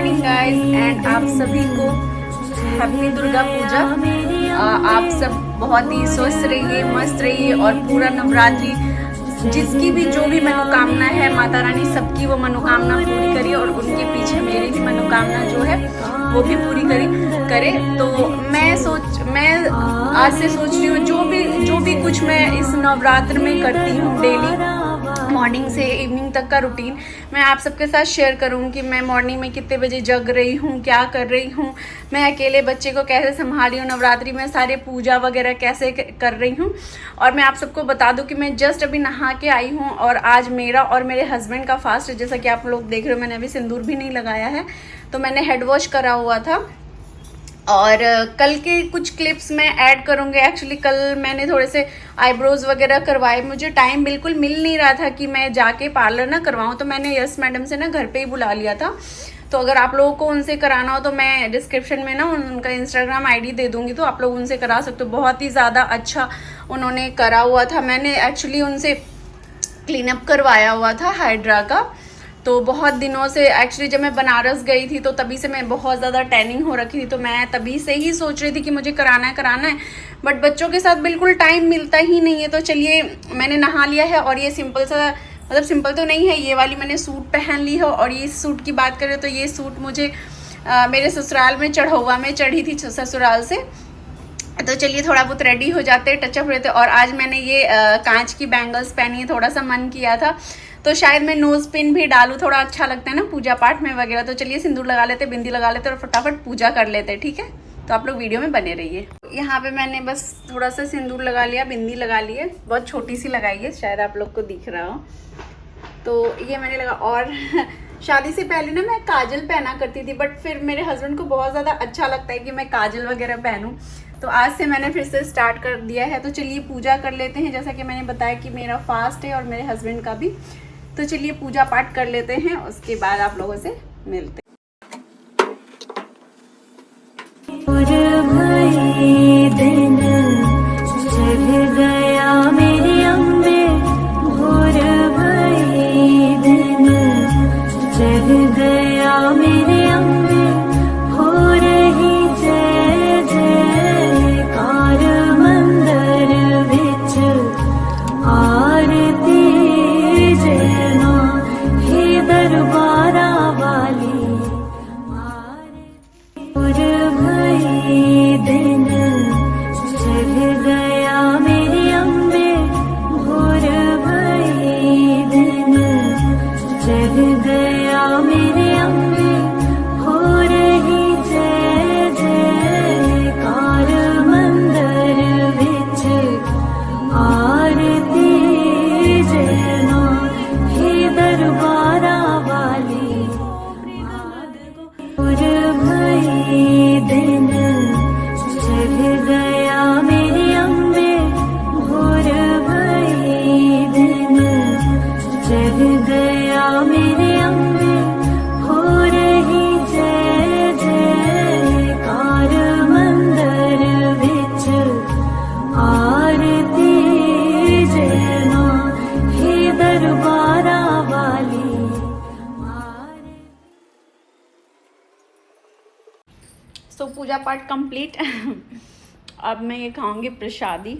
Morning guys and आप सभी को हैप्पी दुर्गा पूजा। आप सब बहुत ही स्वस्थ रहिए, मस्त रहिए और पूरा नवरात्रि जिसकी भी जो भी मनोकामना है माता रानी सबकी वो मनोकामना पूरी करिए और उनके पीछे मेरी भी मनोकामना जो है वो भी पूरी करे। तो मैं आज से सोच रही हूँ जो भी कुछ मैं इस नवरात्र में करती हूँ डेली मॉर्निंग से इवनिंग तक का रूटीन मैं आप सबके साथ शेयर करूँ कि मैं मॉर्निंग में कितने बजे जग रही हूँ, क्या कर रही हूँ, मैं अकेले बच्चे को कैसे संभाल रही हूँ, नवरात्रि में सारे पूजा वगैरह कैसे कर रही हूँ। और मैं आप सबको बता दूँ कि मैं जस्ट अभी नहा के आई हूँ और आज मेरा और मेरे हस्बैंड का फास्ट है। जैसा कि आप लोग देख रहे हो मैंने अभी सिंदूर भी नहीं लगाया है, तो मैंने हेड वॉश करा हुआ था और कल के कुछ क्लिप्स मैं ऐड करूँगी। एक्चुअली कल मैंने थोड़े से आईब्रोज वगैरह करवाए, मुझे टाइम बिल्कुल मिल नहीं रहा था कि मैं जाके पार्लर ना करवाऊँ, तो मैंने यस मैडम से ना घर पे ही बुला लिया था। तो अगर आप लोगों को उनसे कराना हो तो मैं डिस्क्रिप्शन में ना उनका इंस्टाग्राम आईडी दे दूँगी, तो आप लोग उनसे करा सकते हो। बहुत ही ज़्यादा अच्छा उन्होंने करा हुआ था। मैंने एक्चुअली उनसे क्लीनअप करवाया हुआ था हाइड्रा का। तो बहुत दिनों से एक्चुअली जब मैं बनारस गई थी तो तभी से मैं बहुत ज़्यादा टैनिंग हो रखी थी, तो मैं तभी से ही सोच रही थी कि मुझे कराना है, बट बच्चों के साथ बिल्कुल टाइम मिलता ही नहीं है। तो चलिए मैंने नहा लिया है और ये सिंपल सा, मतलब सिंपल तो नहीं है, ये वाली मैंने सूट पहन ली है। और ये सूट की बात करें तो ये सूट मुझे मेरे ससुराल में चढ़ौवा में चढ़ी थी ससुराल से। तो चलिए थोड़ा बहुत रेडी हो जाते हैं, टचअप रहते। और आज मैंने ये कांच की बैंगल्स पहनी है, थोड़ा सा मन किया था तो शायद मैं नोज पिन भी डालूँ, थोड़ा अच्छा लगता है ना पूजा पाठ में वगैरह। तो चलिए सिंदूर लगा लेते, बिंदी लगा लेते और फटाफट पूजा कर लेते, ठीक है। तो आप लोग वीडियो में बने रहिए। यहाँ पे मैंने बस थोड़ा सा सिंदूर लगा लिया, बिंदी लगा ली है, बहुत छोटी सी लगाई है, शायद आप लोग को दिख रहा हो। तो ये मैंने लगा। और शादी से पहले ना मैं काजल पहना करती थी, बट फिर मेरे हस्बैंड को बहुत ज़्यादा अच्छा लगता है कि मैं काजल वगैरह पहनूं, तो आज से मैंने फिर से स्टार्ट कर दिया है। तो चलिए पूजा कर लेते हैं। जैसा कि मैंने बताया कि मेरा फास्ट है और मेरे हस्बैंड का भी, तो चलिए पूजा पाठ कर लेते हैं, उसके बाद आप लोगों से मिलते हैं। तो पूजा पाठ कंप्लीट। अब मैं ये खाऊंगी प्रसादी।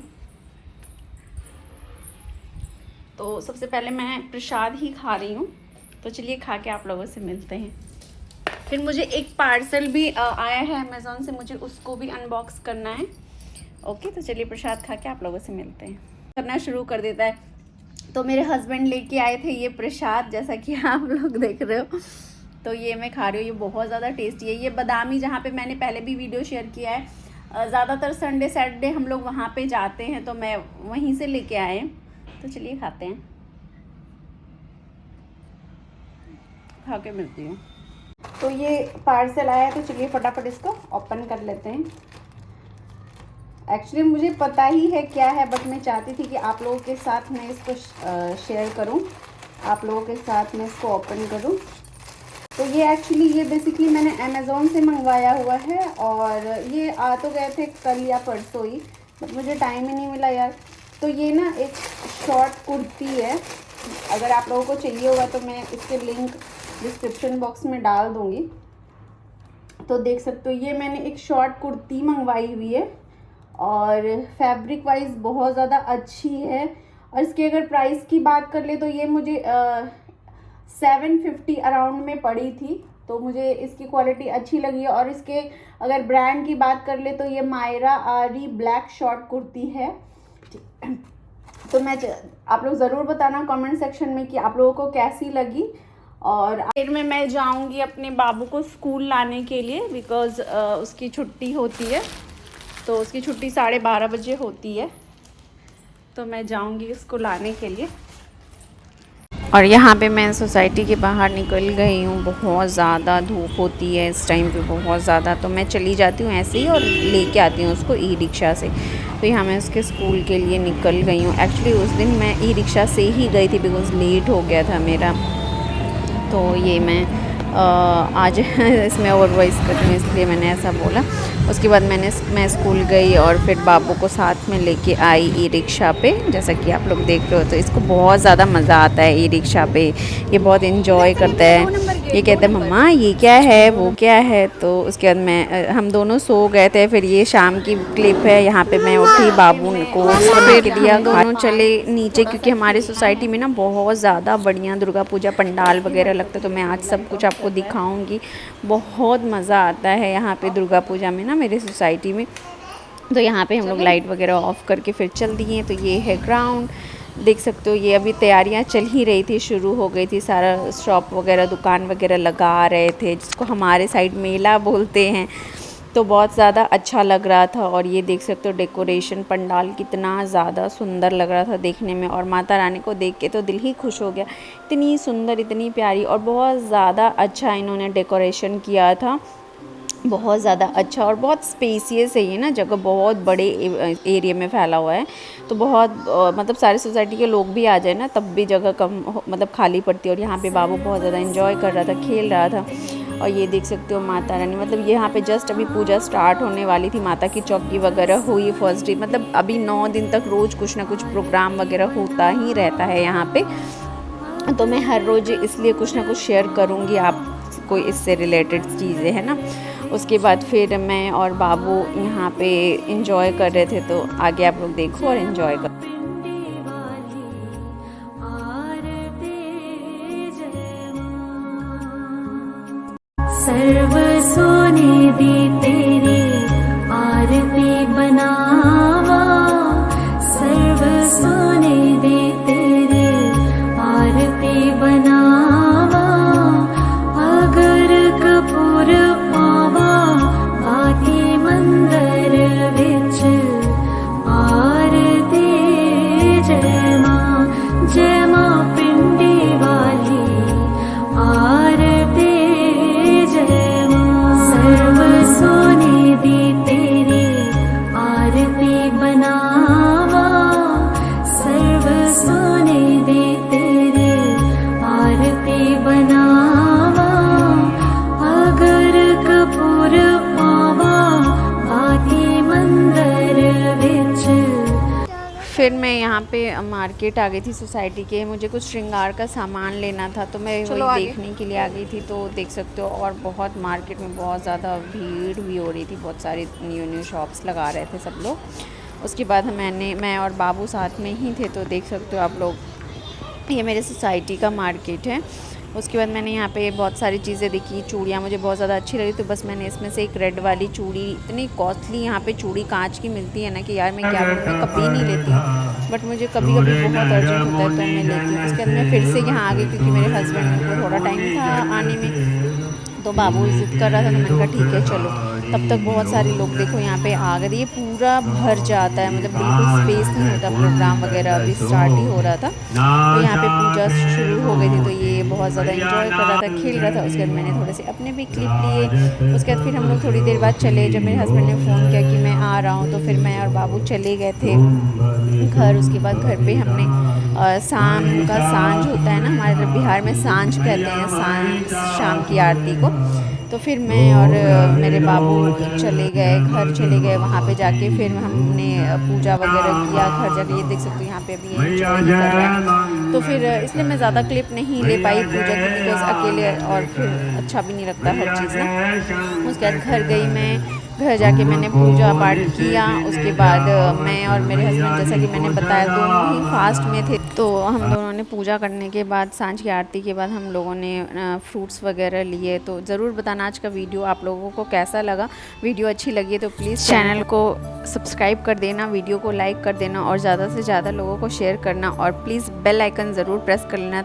तो सबसे पहले मैं प्रसाद ही खा रही हूँ, तो चलिए खा के आप लोगों से मिलते हैं। फिर मुझे एक पार्सल भी आया है अमेज़ॉन से, मुझे उसको भी अनबॉक्स करना है। ओके, तो चलिए प्रसाद खा के आप लोगों से मिलते हैं। करना शुरू कर देता है। तो मेरे हस्बैंड लेके आए थे ये प्रसाद, जैसा कि आप लोग देख रहे हो। तो ये मैं खा रही हूँ, ये बहुत ज़्यादा टेस्टी है। ये बादामी, जहाँ पे मैंने पहले भी वीडियो शेयर किया है, ज़्यादातर संडे सैटरडे हम लोग वहाँ पे जाते हैं, तो मैं वहीं से लेके आए। तो चलिए खाते हैं, खा के मिलती हूँ। तो ये पार्सल आया, तो चलिए फटाफट इसको ओपन कर लेते हैं। एक्चुअली मुझे पता ही है क्या है, बट मैं चाहती थी कि आप लोगों के साथ मैं इसको शेयर करूं, आप लोगों के साथ मैं इसको ओपन करूं। तो ये एक्चुअली ये बेसिकली मैंने अमेज़ॉन से मंगवाया हुआ है, और ये आ तो गए थे कल या परसों ही, बट मुझे टाइम ही नहीं मिला यार। तो ये ना एक शॉर्ट कुर्ती है, अगर आप लोगों को चाहिए होगा तो मैं इसके लिंक डिस्क्रिप्शन बॉक्स में डाल दूँगी। तो देख सकते हो ये मैंने एक शॉर्ट कुर्ती मंगवाई हुई है और फैब्रिक वाइज बहुत ज़्यादा अच्छी है। और इसके अगर प्राइस की बात कर ले तो ये मुझे 750 अराउंड में पड़ी थी, तो मुझे इसकी क्वालिटी अच्छी लगी है। और इसके अगर ब्रांड की बात कर ले तो ये मायरा आरी ब्लैक शॉर्ट कुर्ती है। तो मैं आप लोग ज़रूर बताना कमेंट सेक्शन में कि आप लोगों को कैसी लगी। और फिर में मैं जाऊंगी अपने बाबू को स्कूल लाने के लिए, बिकॉज़ उसकी छुट्टी होती है, तो उसकी छुट्टी 12:30 बजे होती है, तो मैं जाऊंगी उसको लाने के लिए। और यहाँ पे मैं सोसाइटी के बाहर निकल गई हूँ, बहुत ज़्यादा धूप होती है इस टाइम पे, बहुत ज़्यादा। तो मैं चली जाती हूँ ऐसे ही और लेके आती हूँ उसको ई रिक्शा से। तो यहाँ मैं उसके स्कूल के लिए निकल गई हूँ। एक्चुअली उस दिन मैं ई रिक्शा से ही गई थी बिकॉज़ लेट हो गया था मेरा, तो ये मैं आज इसमें ओवर वॉइस करती हूँ इसलिए मैंने ऐसा बोला। उसके बाद मैं स्कूल गई और फिर बाबू को साथ में लेके आई ई रिक्शा पे, जैसा कि आप लोग देख रहे हो। तो इसको बहुत ज़्यादा मज़ा आता है ई रिक्शा पे, ये बहुत इन्जॉय करता है। ये कहता है मम्मा ये क्या है वो क्या है। तो उसके बाद हम दोनों सो गए थे। फिर ये शाम की क्लिप है, यहाँ पे मैं उठी, बाबू को फिर दिया, दोनों चले नीचे, क्योंकि हमारी सोसाइटी में ना बहुत ज़्यादा बढ़िया दुर्गा पूजा पंडाल वगैरह लगता है। तो मैं आज सब कुछ आपको दिखाऊंगी। बहुत मज़ा आता है यहाँ पे दुर्गा पूजा में ना मेरे सोसाइटी में। तो यहाँ पे हम लोग लाइट वगैरह ऑफ करके फिर चल दिए। तो ये है ग्राउंड, देख सकते हो। ये अभी तैयारियां चल ही रही थी, शुरू हो गई थी, सारा शॉप वगैरह दुकान वगैरह लगा रहे थे, जिसको हमारे साइड मेला बोलते हैं। तो बहुत ज़्यादा अच्छा लग रहा था। और ये देख सकते हो डेकोरेशन पंडाल कितना ज़्यादा सुंदर लग रहा था देखने में। और माता रानी को देख के तो दिल ही खुश हो गया, इतनी सुंदर इतनी प्यारी और बहुत ज़्यादा अच्छा इन्होंने डेकोरेशन किया था, बहुत ज़्यादा अच्छा। और बहुत स्पेसियस है ये ना जगह, बहुत बड़े एरिया में फैला हुआ है। तो बहुत मतलब सारे सोसाइटी के लोग भी आ जाए ना तब भी जगह कम मतलब खाली पड़ती है। और यहाँ पे बाबू बहुत ज़्यादा एंजॉय कर रहा था, खेल रहा था। और ये देख सकते हो माता रानी, मतलब यहाँ पे जस्ट अभी पूजा स्टार्ट होने वाली थी, माता की चौकी वगैरह हुई फर्स्ट डे। मतलब अभी 9 दिन तक रोज़ कुछ ना कुछ प्रोग्राम वगैरह होता ही रहता है यहाँ पे। तो मैं हर रोज़ इसलिए कुछ ना कुछ शेयर करूँगी आपको, इससे रिलेटेड चीज़ें है ना। उसके बाद फिर मैं और बाबू यहाँ पे इंजॉय कर रहे थे। तो आगे आप लोग देखो और इंजॉय करो। सर्व सोने दी तेरी आरती बनावा, सर्व सोने दी तेरी आरती बनावा। अगर कपूर पावा बाती मंदिर विच आरती। जय मां पिंडी वाली आरती। सर्व सोने दी तेरी आरती बनावा, सर्व सोने दी तेरी आरती बनावा। अगर कपूर पावा बाती मंदिर विच। फिर मैं यहाँ पे मार्केट आ गई थी सोसाइटी के, मुझे कुछ श्रृंगार का सामान लेना था, तो मैं वही देखने के लिए आ गई थी। तो देख सकते हो और बहुत मार्केट में बहुत ज़्यादा भीड़ भी हो रही थी, बहुत सारी न्यू शॉप्स लगा रहे थे सब लोग। उसके बाद मैं और बाबू साथ में ही थे। तो देख सकते हो आप लोग, ये मेरे सोसाइटी का मार्केट है। उसके बाद मैंने यहाँ पे बहुत सारी चीज़ें देखी, चूड़ियाँ मुझे बहुत ज़्यादा अच्छी लगी, तो बस मैंने इसमें से एक रेड वाली चूड़ी, इतनी कॉस्टली यहाँ पे चूड़ी कांच की मिलती है ना कि यार मैं क्या बोलूँ, मैं कभी नहीं लेती हूँ, बट मुझे कभी कभी बहुत अर्जेंट होता है तो मैं लेती हूँ। उसके बाद मैं फिर से यहाँ आ गई क्योंकि मेरे हस्बैंड को थोड़ा टाइम था आने में, तो बाबू ज़िद कर रहा था, तो मैंने कहा ठीक है चलो। तब तक बहुत सारे लोग देखो यहाँ पे आ गए, ये पूरा भर जाता है, मतलब बिल्कुल स्पेस नहीं होता। प्रोग्राम वगैरह अभी स्टार्ट ही हो रहा था, तो यहाँ पे पूजा शुरू हो गई थी। तो ये बहुत ज़्यादा एंजॉय कर रहा था, खेल रहा था। उसके बाद मैंने थोड़े से अपने भी क्लिप लिए। उसके बाद फिर हम लोग थोड़ी देर बाद चले, जब मेरे हस्बैंड ने फ़ोन किया कि मैं आ रहा हूँ, तो फिर मैं और बाबू चले गए थे घर। उसके बाद घर पे हमने शाम का सांझ होता है ना, हमारे बिहार में सांझ कहते हैं, सांझ शाम की आरती को, तो फिर मैं और मेरे बाबू चले गए वहाँ पे जाके फिर हमने पूजा वगैरह किया घर जाके। ये देख सकते हो यहाँ पे अभी ये enjoy कर रहा है। तो फिर इसलिए मैं ज़्यादा क्लिप नहीं ले पाई पूजा की, बिकॉज अकेले और फिर अच्छा भी नहीं लगता हर चीज़ ना। उसके बाद घर गई मैं, घर जाके मैंने पूजा पाठ किया। उसके बाद मैं और मेरे हस्बैंड, जैसा कि मैंने बताया, दोनों ही फास्ट में थे। तो हम दोनों ने पूजा करने के बाद, सांझ की आरती के बाद हम लोगों ने फ्रूट्स वगैरह लिए। तो ज़रूर बताना आज का वीडियो आप लोगों को कैसा लगा। वीडियो अच्छी लगी है तो प्लीज़ चैनल को सब्सक्राइब कर देना, वीडियो को लाइक कर देना और ज़्यादा से ज़्यादा लोगों को शेयर करना, और प्लीज़ बेल आइकन ज़रूर प्रेस कर लेना।